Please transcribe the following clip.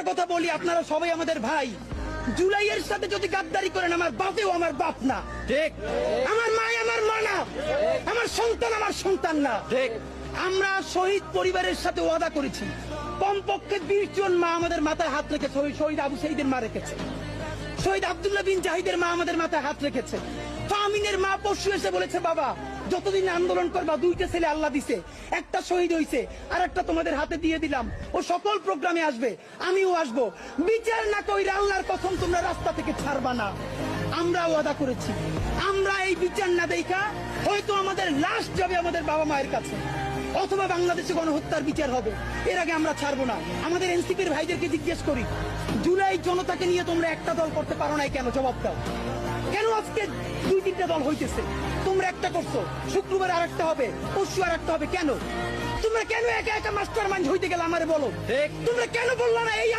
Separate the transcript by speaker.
Speaker 1: কথা বলি, আপনারা সবাই আমাদের ভাই। জুলাইয়ের সাথে যদি গাদ্দারি করেন, আমার বাপেও আমার বাপ না,
Speaker 2: ঠিক।
Speaker 1: আমার মা আমার মা না, আমার সন্তান আমার সন্তান না,
Speaker 2: ঠিক।
Speaker 1: আমরা শহীদ পরিবারের সাথে ওয়াদা করেছি, কমপক্ষে 20 জন মা আমাদের মাথায় হাত রেখেছে। শহীদ আবু সাঈদের মা রেখেছে, শহীদ আব্দুল্লাহ বিন জাহিদের মা আমাদের মাথায় হাত রেখেছে। ফামিনের মা পরশু এসে বলেছে, বাবা যতদিন আন্দোলন করবা, 2টা ছেলে আল্লাহ দিছে, একটা শহীদ হইছে, আর একটা তোমাদের হাতে দিয়ে দিলাম। ও সকল প্রোগ্রামে আসবে, আমিও আসবো। বিচার না কইরা আল্লাহর কসম তোমরা রাস্তা থেকে ছাড়বা না। আমরা ওয়াদা করেছি, আমরা এই বিচার না দেখা হয়তো আমাদের লাশ যাবে আমাদের বাবা মায়ের কাছে, অথবা বাংলাদেশে গণহত্যার বিচার হবে। এর আগে আমরা ছাড়বো না। আমাদের এনসিপির ভাইদেরকে জিজ্ঞেস করি, জুলাই জনতাকে নিয়ে তোমরা একটা দল করতে পারো নাই কেন? জবাব দাও। কেন আজকে 2-3টা দল হইতেছে? তোমরা একটা করছো, শুক্রবার আর একটা হবে, পরশু আর একটা হবে। কেন তোমরা কেন একা একা মাস্টার মাইন্ড হইতে গেলে আমারে বলো। তোমরা কেন বললা না এই